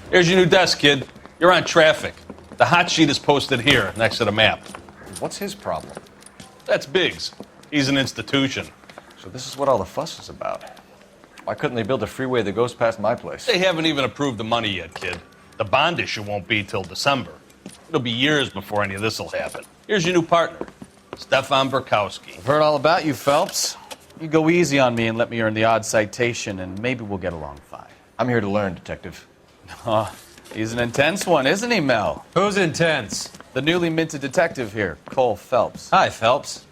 Here's your new desk, kid. You're on traffic. The hot sheet is posted here, next to the map. What's his problem? That's Biggs. He's an institution. So this is what all the fuss is about. Why couldn't they build a freeway that goes past my place? They haven't even approved the money yet, kid. The bond issue won't be till December. It'll be years before any of this will happen. Here's your new partner, Stefan Burkowski. I've heard all about you, Phelps. You go easy on me and let me earn the odd citation, and maybe we'll get along fine. I'm here to learn, Detective. Oh, he's an intense one, isn't he, Mel? Who's intense? The newly minted detective here, Cole Phelps. Hi, Phelps.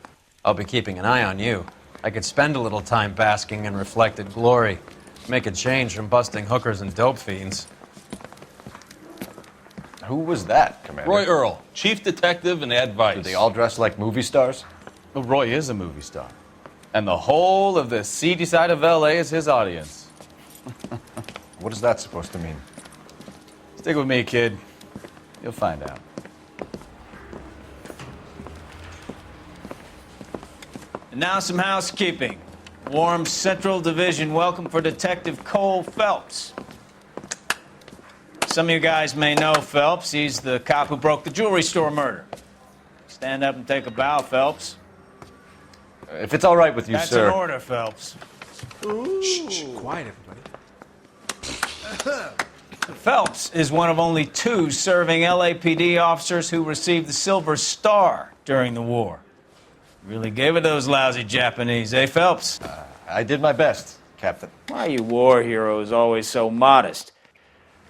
I'll be keeping an eye on you. I could spend a little time basking in reflected glory. Make a change from busting hookers and dope fiends. Who was that, Commander? Roy Earl, chief detective and advice. Do they all dress like movie stars? Well, Roy is a movie star. And the whole of the seedy side of L.A. is his audience. What is that supposed to mean? Stick with me, kid. You'll find out. And now some housekeeping. Warm Central Division welcome for Detective Cole Phelps. Some of you guys may know Phelps. He's the cop who broke the jewelry store murder. Stand up and take a bow, Phelps. If it's all right with you, That's sir. an order, Phelps. Shh, quiet, everybody. Phelps is one of only 2 serving LAPD officers who received the Silver Star during the war. Really gave it those lousy Japanese, eh, Phelps? I did my best, Captain. Why are you war heroes always so modest?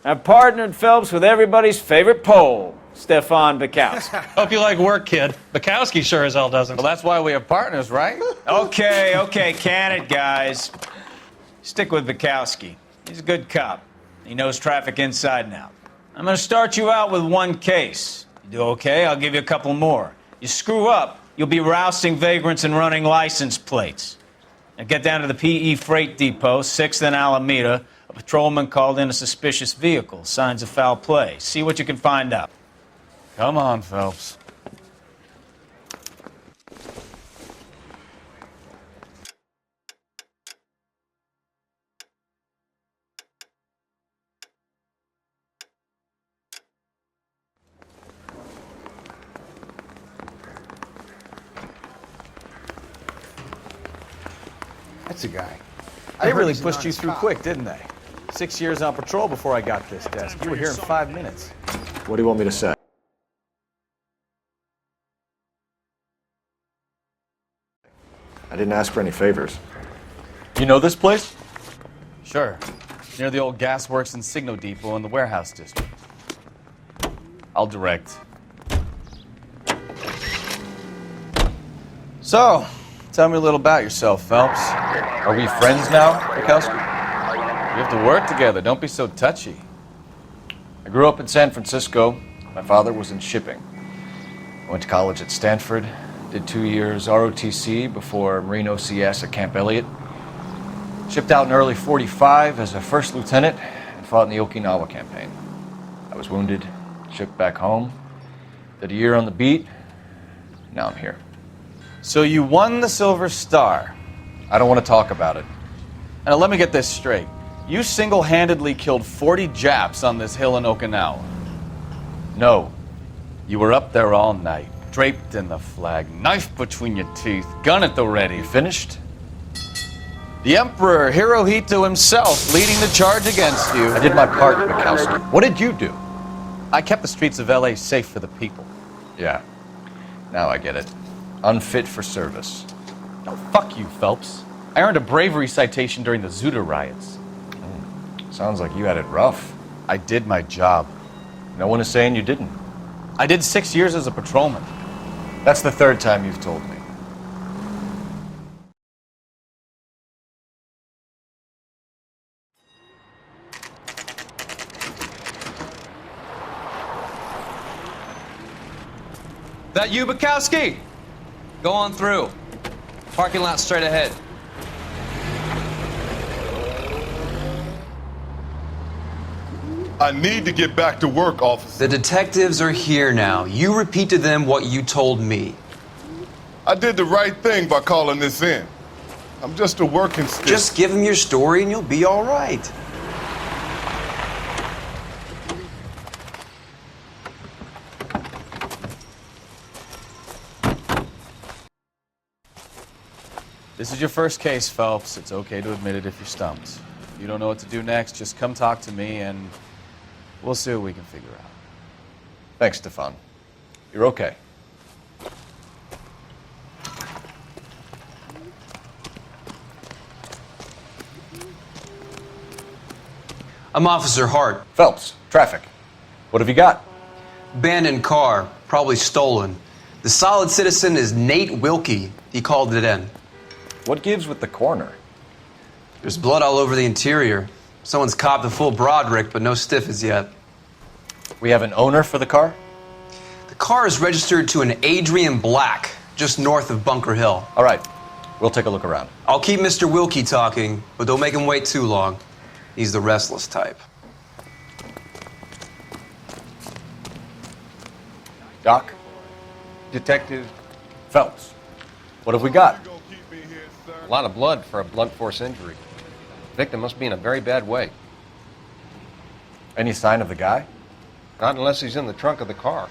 I've partnered Phelps with everybody's favorite Pole, Stefan Burkowski. Hope you like work, kid. Bukowski sure as hell doesn't. Well, that's why we have partners, right? Okay, can it, guys. Stick with Bukowski. He's a good cop. He knows traffic inside and out. I'm going to start you out with 1 case. You do okay, I'll give you a couple more. You screw up, you'll be rousting vagrants and running license plates. Now get down to the PE Freight Depot, 6th and Alameda. A patrolman called in a suspicious vehicle. Signs of foul play. See what you can find out. Come on, Phelps. That's a guy. They really pushed you through quick, didn't they? 6 years on patrol before I got this desk. You were here in 5 minutes. What do you want me to say? I didn't ask for any favors. You know this place? Sure. Near the old gasworks and Signo Depot in the warehouse district. I'll direct. So, tell me a little about yourself, Phelps. Are we friends now, Bukowski? We have to work together. Don't be so touchy. I grew up in San Francisco. My father was in shipping. I went to college at Stanford, did 2 years ROTC before Marine OCS at Camp Elliott. Shipped out in early '45 as a first lieutenant and fought in the Okinawa campaign. I was wounded, shipped back home, did a year on the beat. Now I'm here. So you won the Silver Star. I don't want to talk about it. Now let me get this straight. You single-handedly killed 40 Japs on this hill in Okinawa. No. You were up there all night, draped in the flag, knife between your teeth, gun at the ready. Finished? The Emperor Hirohito himself leading the charge against you. I did my part, Bukowski. What did you do? I kept the streets of L.A. safe for the people. Yeah. Now I get it. Unfit for service. No, fuck you, Phelps. I earned a bravery citation during the Zuda riots. Sounds like you had it rough. I did my job. No one is saying you didn't. I did 6 years as a patrolman. That's the 3rd time you've told me. That you, Bukowski? Go on through. Parking lot straight ahead. I need to get back to work, officer. The detectives are here now. You repeat to them what you told me. I did the right thing by calling this in. I'm just a working stick. Just give them your story and you'll be all right. This is your first case, Phelps. It's okay to admit it if you're stumped. If you don't know what to do next, just come talk to me and we'll see what we can figure out. Thanks, Stefan. You're okay. I'm Officer Hart. Phelps, traffic. What have you got? Abandoned car, probably stolen. The solid citizen is Nate Wilkie. He called it in. What gives with the coroner? There's blood all over the interior. Someone's copped a full Broderick, but no stiff as yet. We have an owner for the car? The car is registered to an Adrian Black, just north of Bunker Hill. All right, we'll take a look around. I'll keep Mr. Wilkie talking, but don't make him wait too long. He's the restless type. Doc? Detective, Phelps. What have we got? a lot of blood for a blunt force injury. The victim must be in a very bad way. Any sign of the guy? Not unless he's in the trunk of the car.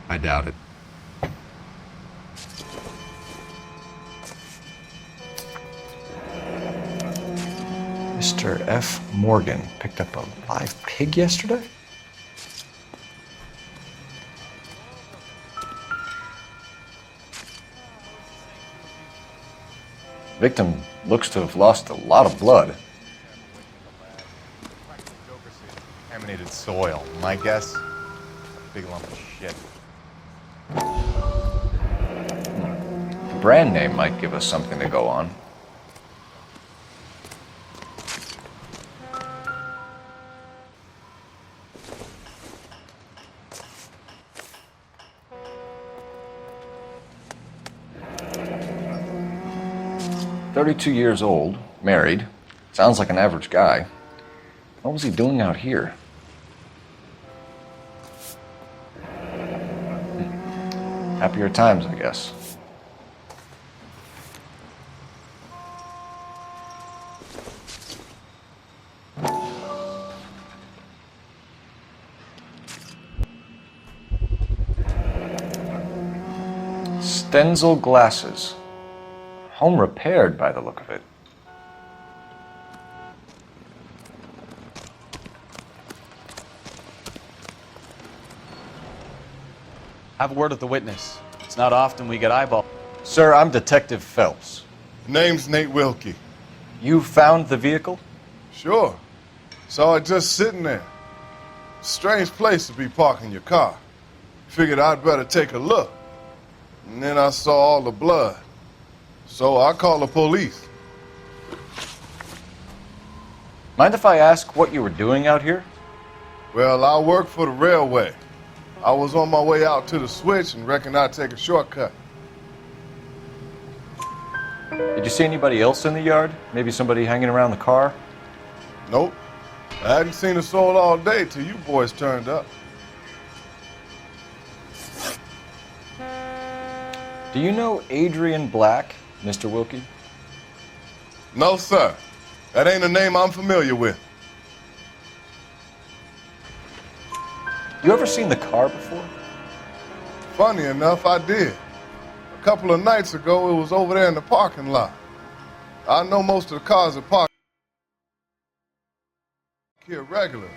I doubt it. Mr. F. Morgan picked up a live pig yesterday? Victim looks to have lost a lot of blood. Contaminated soil. My guess, a big lump of shit. The brand name might give us something to go on. "32 years old, married. Sounds like an average guy. What was he doing out here?" Happier times, I guess. Stenzel glasses. Home repaired by the look of it. Have a word with the witness. It's not often we get eyeball. Sir, I'm Detective Phelps. Name's Nate Wilkie. You found the vehicle? Sure. Saw it just sitting there. Strange place to be parking your car. Figured I'd better take a look. And then I saw all the blood. So I called the police. Mind if I ask what you were doing out here? Well, I work for the railway. I was on my way out to the switch and reckoned I'd take a shortcut. Did you see anybody else in the yard? Maybe somebody hanging around the car? Nope. I hadn't seen a soul all day till you boys turned up. Do you know Adrian Black, Mr. Wilkie? No, sir. That ain't a name I'm familiar with. You ever seen the car before? Funny enough, I did. A couple of nights ago, it was over there in the parking lot. I know most of the cars are parked here regular,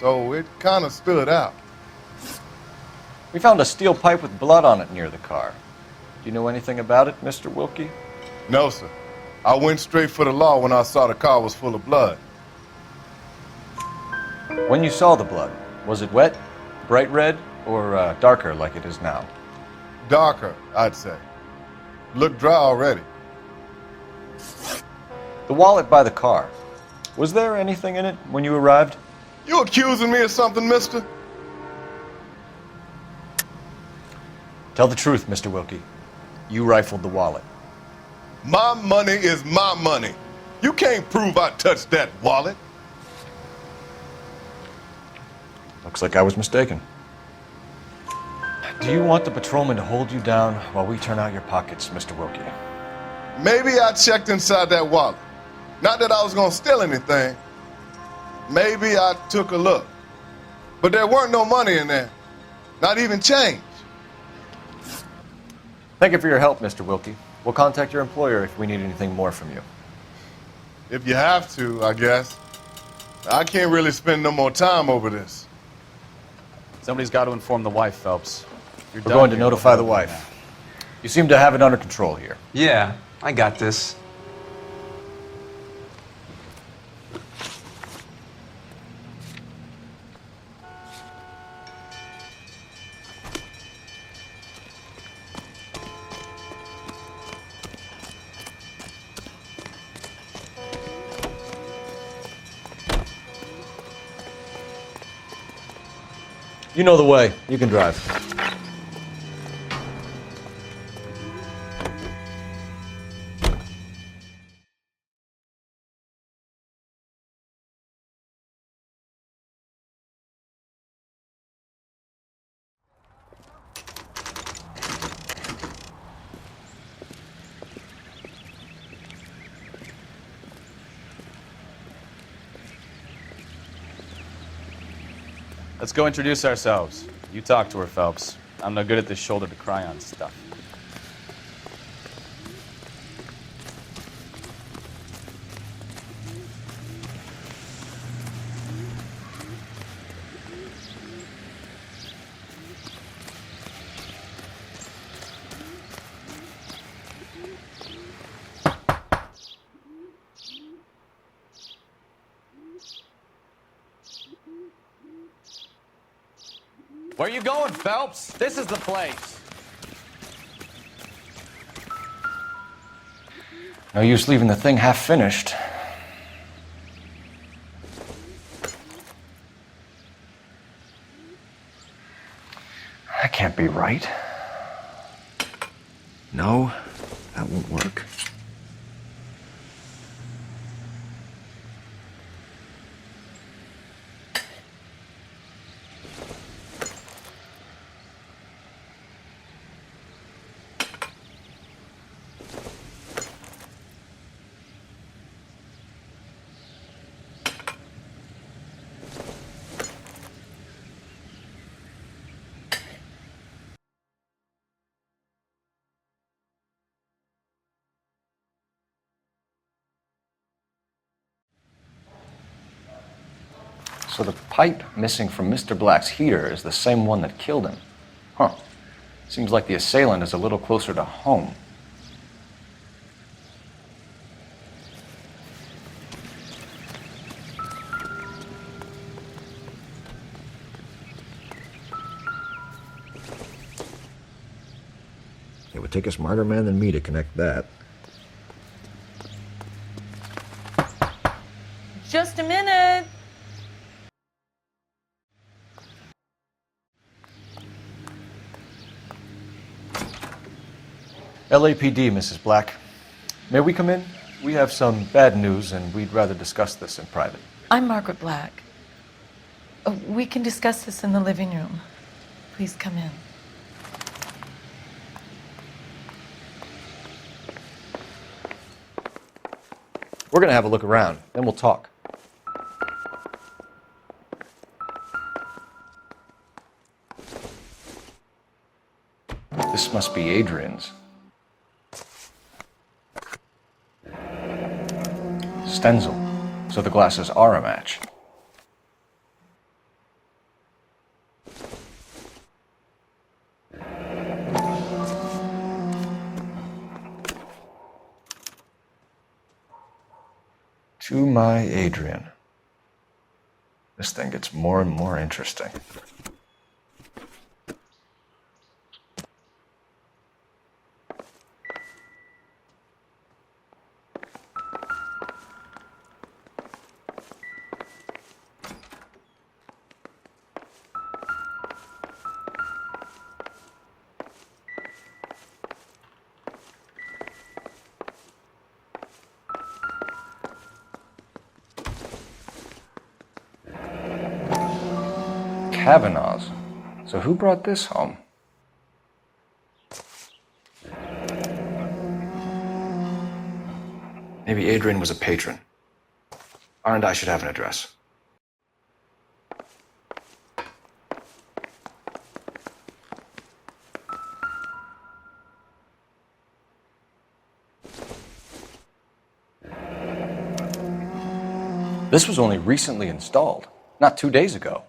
so it kind of stood out. We found a steel pipe with blood on it near the car. Do you know anything about it, Mr. Wilkie? No, sir. I went straight for the law when I saw the car was full of blood. When you saw the blood, was it wet, bright red, or darker like it is now? Darker, I'd say. Looked dry already. The wallet by the car. Was there anything in it when you arrived? You accusing me of something, mister? Tell the truth, Mr. Wilkie. You rifled the wallet. My money is my money. You can't prove I touched that wallet. Looks like I was mistaken. Do you want the patrolman to hold you down while we turn out your pockets, Mr. Wilkie? Maybe I checked inside that wallet. Not that I was gonna steal anything. Maybe I took a look. But there weren't no money in there. Not even change. Thank you for your help, Mr. Wilkie. We'll contact your employer if we need anything more from you. If you have to, I guess. I can't really spend no more time over this. Somebody's got to inform the wife, Phelps. You're We're done going to here. notify the wife. You seem to have it under control here. Yeah, I got this. You know the way. You can drive. Let's go introduce ourselves. You talk to her, Phelps. I'm no good at this shoulder to cry on stuff. Where you going, Phelps? This is the place. No use leaving the thing half finished. That can't be right. No, that won't work. So the pipe missing from Mr. Black's heater is the same one that killed him. Huh. Seems like the assailant is a little closer to home. It would take a smarter man than me to connect that. Just a minute. LAPD, Mrs. Black. May we come in? We have some bad news, and we'd rather discuss this in private. I'm Margaret Black. We can discuss this in the living room. Please come in. We're going to have a look around, then we'll talk. This must be Adrian's. Stenzel. So the glasses are a match. To my Adrian. This thing gets more and more interesting. Kavanaugh's. So who brought this home? Maybe Adrian was a patron. R&I should have an address. This was only recently installed, not 2 days ago.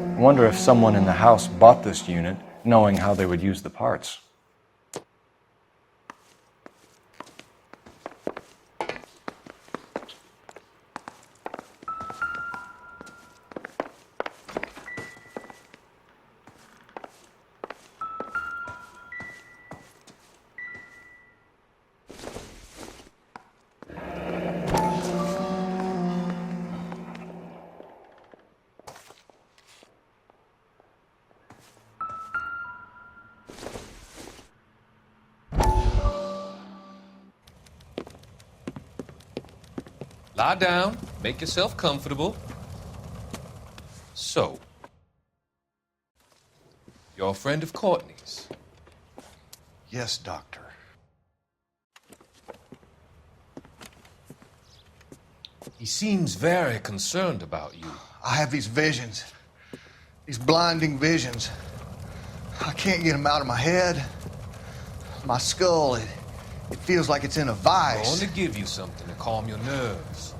I wonder if someone in the house bought this unit knowing how they would use the parts. Lie down, make yourself comfortable. So, you're a friend of Courtney's? Yes, Doctor. He seems very concerned about you. I have these visions, these blinding visions. I can't get them out of my head. My skull, it feels like it's in a I vice. want to give you something to calm your nerves.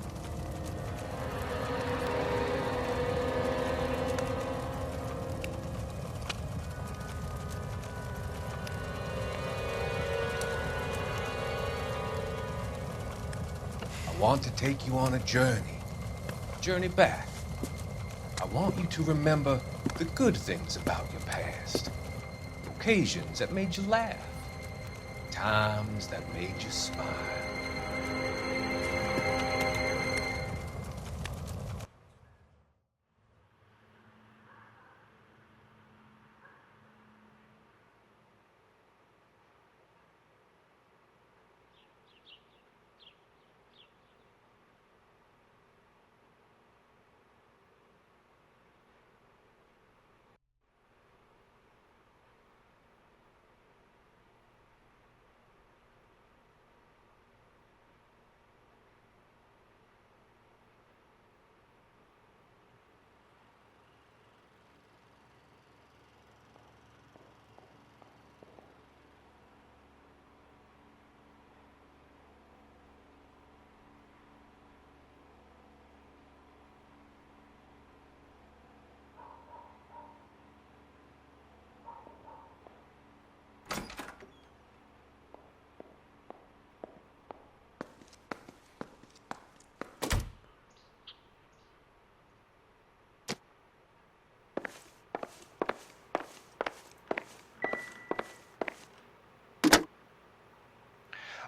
I want to take you on a journey back. I want you to remember the good things about your past, occasions that made you laugh, times that made you smile.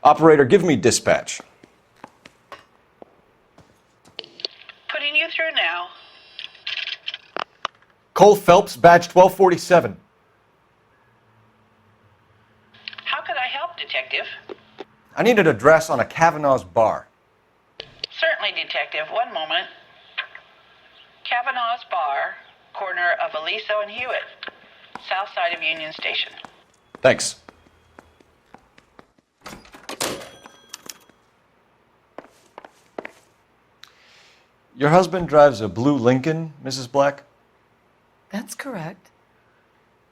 Operator, give me dispatch. Putting you through now. Cole Phelps, badge 1247. How could I help, Detective? I need an address on a Kavanaugh's bar. Certainly, Detective. One moment. Kavanaugh's Bar, corner of Aliso and Hewitt, south side of Union Station. Thanks. Your husband drives a blue Lincoln, Mrs. Black? That's correct.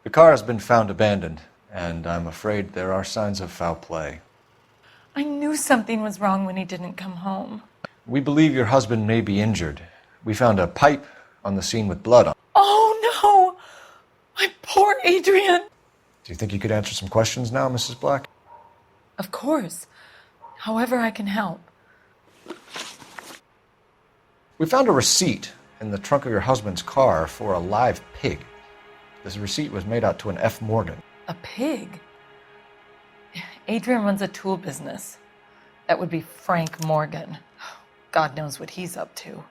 The car has been found abandoned, and I'm afraid there are signs of foul play. I knew something was wrong when he didn't come home. We believe your husband may be injured. We found a pipe on the scene with blood on it. Oh, no! My poor Adrian! Do you think you could answer some questions now, Mrs. Black? Of course. However I can help. We found a receipt in the trunk of your husband's car for a live pig. This receipt was made out to an F. Morgan. A pig? Adrian runs a tool business. That would be Frank Morgan. God knows what he's up to.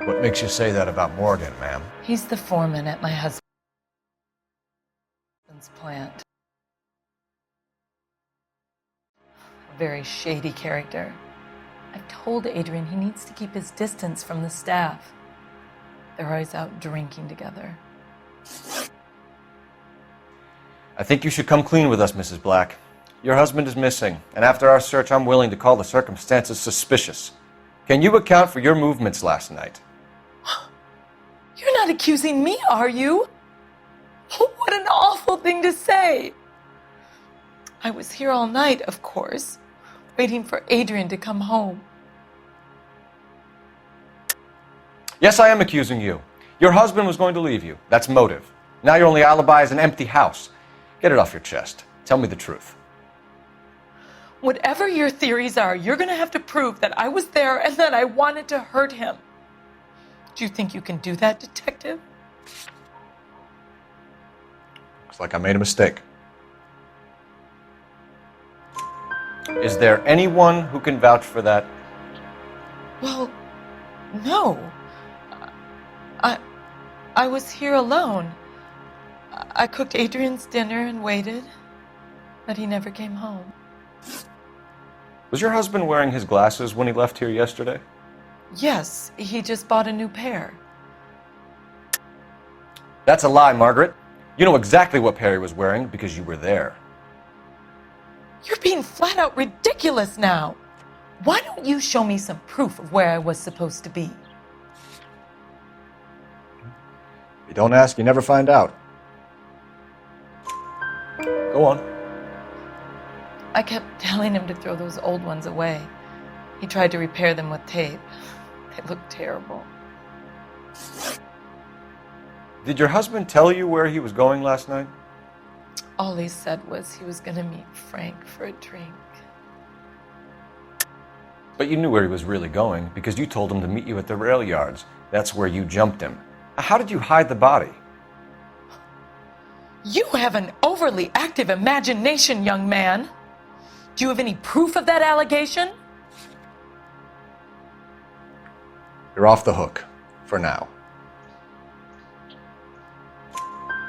What makes you say that about Morgan, ma'am? He's the foreman at my husband's plant. very shady character. I've told Adrian he needs to keep his distance from the staff. They're always out drinking together. I think you should come clean with us, Mrs. Black. Your husband is missing, and after our search, I'm willing to call the circumstances suspicious. Can you account for your movements last night? You're not accusing me, are you? What an awful thing to say. I was here all night, of course, waiting for Adrian to come home. Yes, I am accusing you. Your husband was going to leave you. That's motive. Now your only alibi is an empty house. Get it off your chest. Tell me the truth. Whatever your theories are, you're going to have to prove that I was there and that I wanted to hurt him. Do you think you can do that, Detective? Looks like I made a mistake. Is there anyone who can vouch for that? Well, no. I was here alone. I cooked Adrian's dinner and waited, but he never came home. Was your husband wearing his glasses when he left here yesterday? Yes, he just bought a new pair. That's a lie, Margaret. You know exactly what pair he was wearing because you were there. You're being flat out ridiculous now. Why don't you show me some proof of where I was supposed to be? You don't ask, you never find out. Go on. I kept telling him to throw those old ones away. He tried to repair them with tape. They looked terrible. Did your husband tell you where he was going last night? All he said was he was going to meet Frank for a drink. But you knew where he was really going because you told him to meet you at the rail yards. That's where you jumped him. How did you hide the body? You have an overly active imagination, young man. Do you have any proof of that allegation? You're off the hook, for now.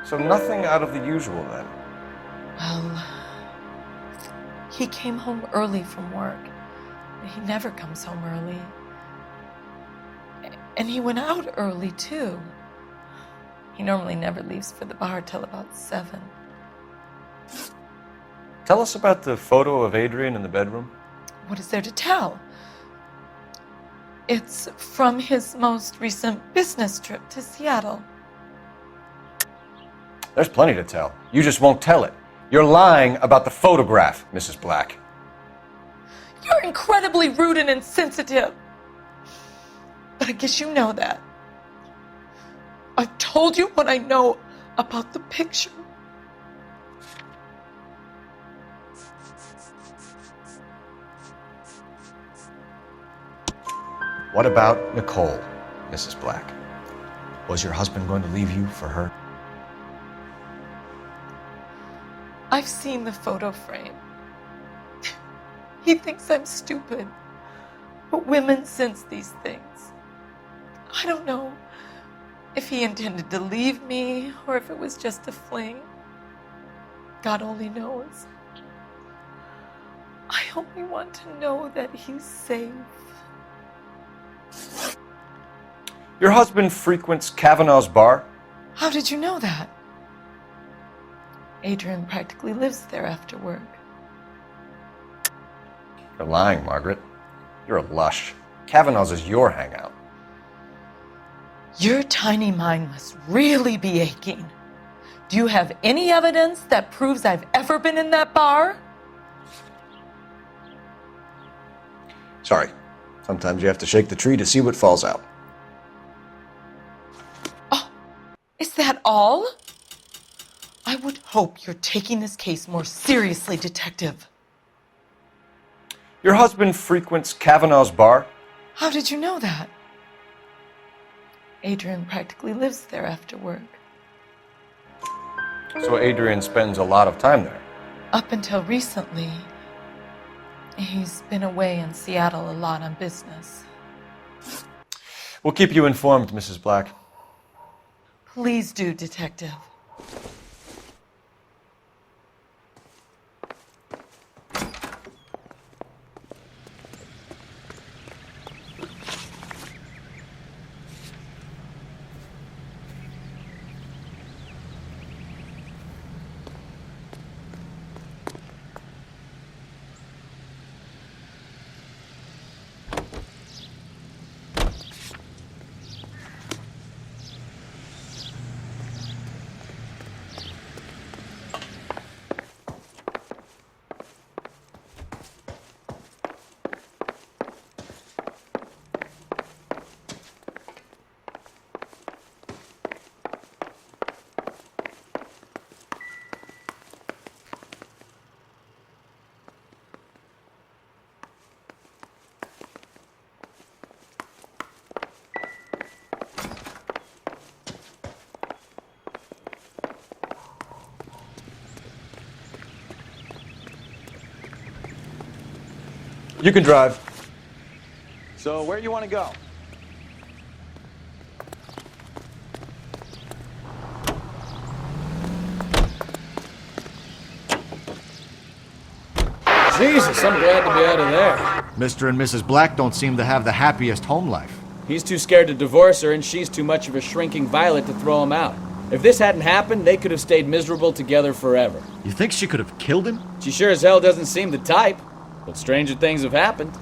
So nothing out of the usual then? Well, he came home early from work. He never comes home early. And he went out early, too. He normally never leaves for the bar till about 7. Tell us about the photo of Adrian in the bedroom. What is there to tell? It's from his most recent business trip to Seattle. There's plenty to tell. You just won't tell it. You're lying about the photograph, Mrs. Black. You're incredibly rude and insensitive. But I guess you know that. I've told you what I know about the picture. What about Nicole, Mrs. Black? Was your husband going to leave you for her? I've seen the photo frame. He thinks I'm stupid. But women sense these things. I don't know if he intended to leave me or if it was just a fling. God only knows. I only want to know that he's safe. Your husband frequents Kavanaugh's bar? How did you know that? Adrian practically lives there after work. You're lying, Margaret. You're a lush. Kavanaugh's is your hangout. Your tiny mind must really be aching. Do you have any evidence that proves I've ever been in that bar? Sorry. Sometimes you have to shake the tree to see what falls out. Oh, is that all? I would hope you're taking this case more seriously, Detective. Your husband frequents Kavanaugh's bar? How did you know that? Adrian practically lives there after work. So Adrian spends a lot of time there? Up until recently, he's been away in Seattle a lot on business. We'll keep you informed, Mrs. Black. Please do, Detective. You can drive. So where do you want to go? Jesus, I'm glad to be out of there. Mr. and Mrs. Black don't seem to have the happiest home life. He's too scared to divorce her, and she's too much of a shrinking violet to throw him out. If this hadn't happened, they could have stayed miserable together forever. You think she could have killed him? She sure as hell doesn't seem the type, but stranger things have happened.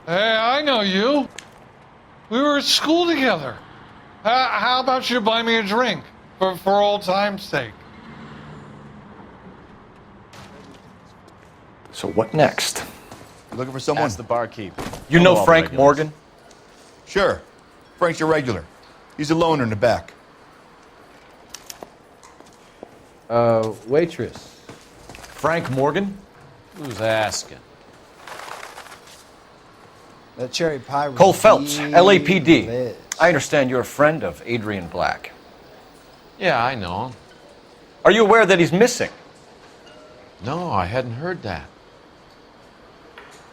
Hey, I know you. We were at school together. How about you buy me a drink for old time's sake? So what next? You looking for someone? Ask the barkeep. You know Frank Morgan? Sure. Frank's your regular. He's a loner in the back. Waitress. Frank Morgan? Who's asking? That cherry pie was Cole Phelps, really LAPD. lit. I understand you're a friend of Adrian Black. Yeah, I know. Are you aware that he's missing? No, I hadn't heard that.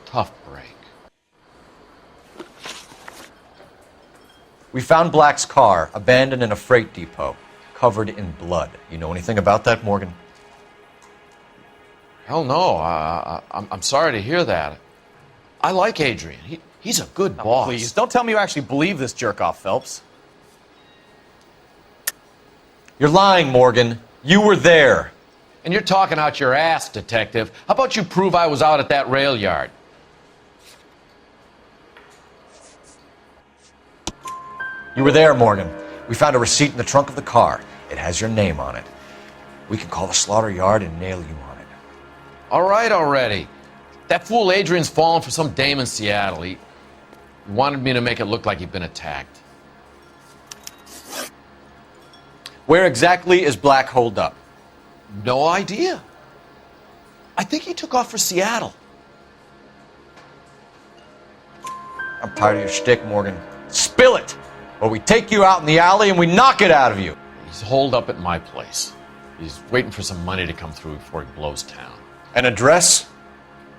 Tough break. We found Black's car abandoned in a freight depot, covered in blood. You know anything about that, Morgan? Hell no. I'm sorry to hear that. I like Adrian. He's a good boss. Please, don't tell me you actually believe this jerk-off, Phelps. You're lying, Morgan. You were there. And you're talking out your ass, detective. How about you prove I was out at that rail yard? You were there, Morgan. We found a receipt in the trunk of the car. It has your name on it. We can call the slaughter yard and nail you on it. All right already. That fool Adrian's fallen for some dame in Seattle. He wanted me to make it look like he'd been attacked. Where exactly is Black holed up? No idea. I think he took off for Seattle. I'm tired of your shtick, Morgan. Spill it! Or we take you out in the alley and we knock it out of you. He's holed up at my place. He's waiting for some money to come through before he blows town. An address?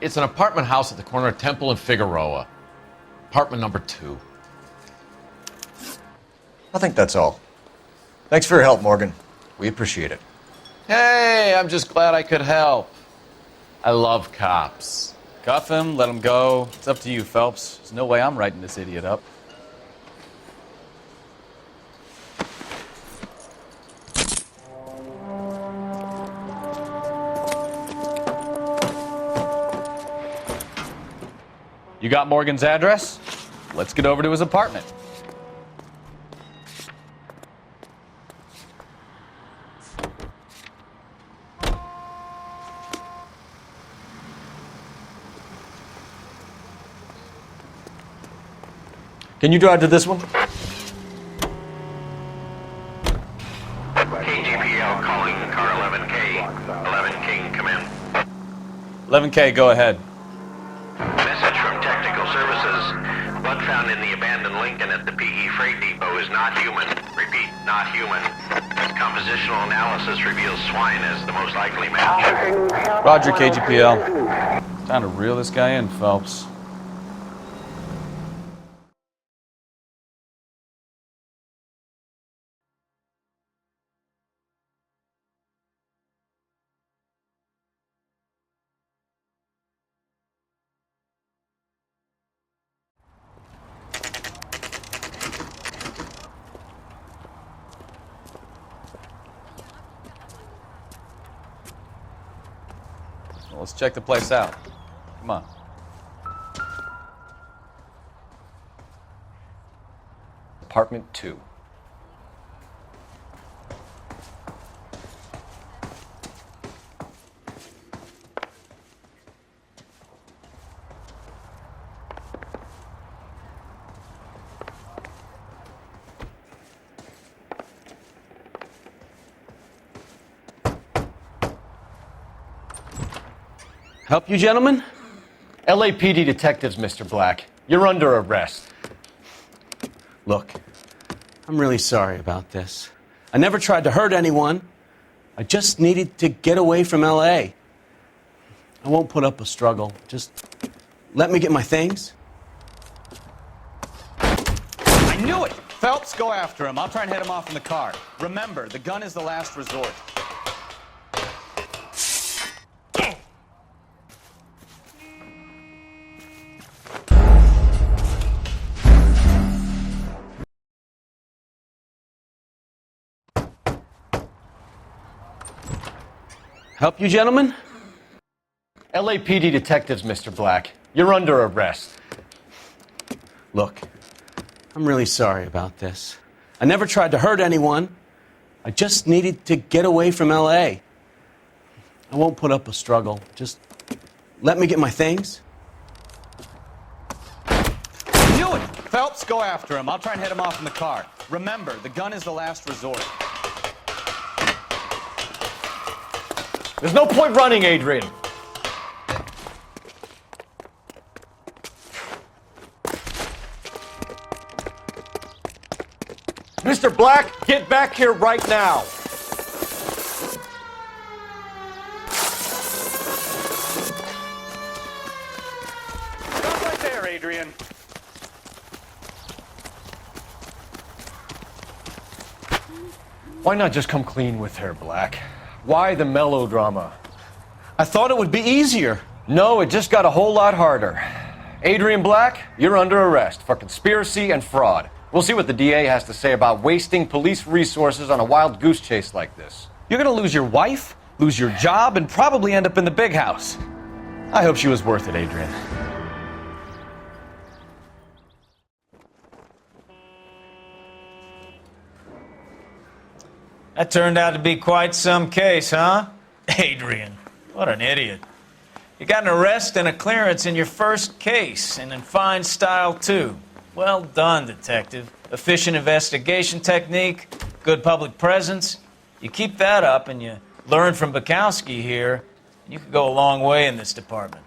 It's an apartment house at the corner of Temple and Figueroa. Apartment number 2. I think that's all. Thanks for your help, Morgan. We appreciate it. Hey, I'm just glad I could help. I love cops. Cuff him, let him go. It's up to you, Phelps. There's no way I'm writing this idiot up. You got Morgan's address? Let's get over to his apartment. Can you drive to this one? KGPL calling car 11K. 11K, come in. 11K, go ahead. Message from Technical Services. Blood found in the abandoned Lincoln at the PE Freight Depot is not human. Repeat, not human. Compositional analysis reveals swine as the most likely match. Roger, KGPL. Time to reel this guy in, Phelps. Well, let's check the place out. Come on. Apartment 2. Help you, gentlemen? LAPD detectives, Mr. Black. You're under arrest. Look, I'm really sorry about this. I never tried to hurt anyone. I just needed to get away from LA. I won't put up a struggle. Just let me get my things. I knew it! Phelps, go after him. I'll try and head him off in the car. Remember, the gun is the last resort. Help you, gentlemen? LAPD detectives, Mr. Black. You're under arrest. Look, I'm really sorry about this. I never tried to hurt anyone. I just needed to get away from LA. I won't put up a struggle. Just let me get my things. I knew it! Phelps, go after him. I'll try and head him off in the car. Remember, the gun is the last resort. There's no point running, Adrian. Mr. Black, get back here right now. Stop right there, Adrian. Why not just come clean with her, Black? Why the melodrama? I thought it would be easier. No, it just got a whole lot harder. Adrian Black, you're under arrest for conspiracy and fraud. We'll see what the DA has to say about wasting police resources on a wild goose chase like this. You're gonna lose your wife, lose your job, and probably end up in the big house. I hope she was worth it, Adrian. That turned out to be quite some case, huh? Adrian, what an idiot. You got an arrest and a clearance in your first case, and in fine style, too. Well done, detective. Efficient investigation technique, good public presence. You keep that up and you learn from Bukowski here, and you could go a long way in this department.